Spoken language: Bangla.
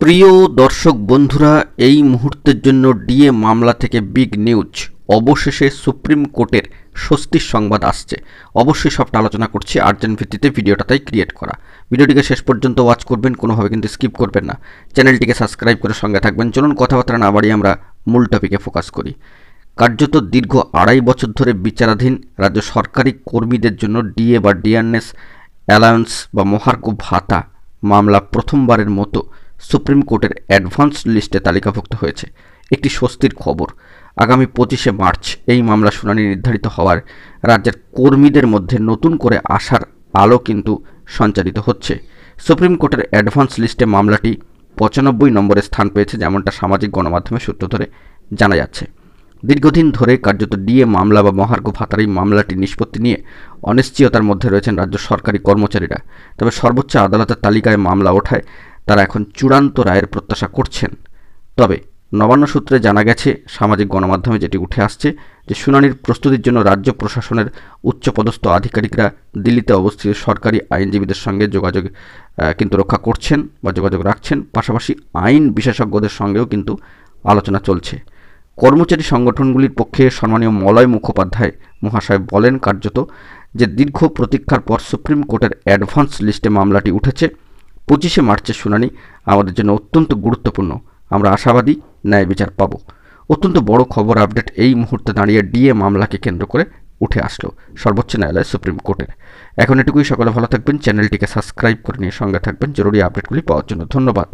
প্রিয় দর্শক বন্ধুরা, এই মুহূর্তের জন্য ডিএ মামলা থেকে বিগ নিউজ। অবশেষে সুপ্রিম কোর্টের স্বস্তির সংবাদ আসছে। অবশ্যই সবটা আলোচনা করছি আর্জেন্ট ভিত্তিতে, ভিডিওটা তাই ক্রিয়েট করা। ভিডিওটিকে শেষ পর্যন্ত ওয়াচ করবেন, কোনোভাবে কিন্তু স্কিপ করবেন না। চ্যানেলটিকে সাবস্ক্রাইব করে সঙ্গে থাকবেন। চলুন কথাবার্তা না বাড়িয়ে আমরা মূল টপিকে ফোকাস করি। কার্যত দীর্ঘ 2.5 বছর ধরে বিচারাধীন রাজ্য সরকারি কর্মীদের জন্য ডিএ বা ডিয়ারনেস অ্যালাউন্স বা মহার্ঘ ভাতা মামলা প্রথমবারের মতো সুপ্রিম কোর্টের অ্যাডভান্স লিস্টে তালিকাভুক্ত হয়েছে। একটি স্বস্তির খবর, আগামী 25শে মার্চ এই মামলা শুনানি নির্ধারিত হওয়ার রাজ্যের কর্মীদের মধ্যে নতুন করে আশার আলো কিন্তু সঞ্চারিত হচ্ছে। সুপ্রিম কোর্টের অ্যাডভান্স লিস্টে মামলাটি 95 নম্বরে স্থান পেয়েছে, যেমনটা সামাজিক গণমাধ্যমের সূত্র ধরে জানা যাচ্ছে। দীর্ঘদিন ধরে কার্যত ডিএ মামলা বা মহার্ঘ ভাতার এই মামলাটি নিষ্পত্তি নিয়ে অনিশ্চয়তার মধ্যে রয়েছেন রাজ্য সরকারি কর্মচারীরা। তবে সর্বোচ্চ আদালতের তালিকায় মামলা ওঠায় তারা এখন চূড়ান্ত রায়ের প্রত্যাশা করছেন। তবে নবান্ন সূত্রে জানা গেছে, সামাজিক গণমাধ্যমে যেটি উঠে আসছে, যে শুনানির প্রস্তুতির জন্য রাজ্য প্রশাসনের উচ্চপদস্থ আধিকারিকরা দিল্লিতে অবস্থিত সরকারি আইনজীবীদের সঙ্গে যোগাযোগ কিন্তু রক্ষা করছেন বা যোগাযোগ রাখছেন। পাশাপাশি আইন বিশেষজ্ঞদের সঙ্গেও কিন্তু আলোচনা চলছে। কর্মচারী সংগঠনগুলির পক্ষে সম্মানীয় মলয় মুখোপাধ্যায় মহাশয় বলেন, কার্যত যে দীর্ঘ প্রতীক্ষার পর সুপ্রিম কোর্টের অ্যাডভান্স লিস্টে মামলাটি উঠেছে। 25শে মার্চের শুনানি আমাদের জন্য অত্যন্ত গুরুত্বপূর্ণ। আমরা আশাবাদী ন্যায় বিচার পাব। অত্যন্ত বড় খবর আপডেট এই মুহূর্তে দাঁড়িয়ে ডিএ মামলাকে কেন্দ্র করে উঠে আসলো সর্বোচ্চ ন্যায়ালয় সুপ্রিম কোর্টের। এখন এটুকুই, সকলে ভালো থাকবেন, চ্যানেলটিকে সাবস্ক্রাইব করে নিয়ে সঙ্গে থাকবেন জরুরি আপডেটগুলি পাওয়ার জন্য। ধন্যবাদ।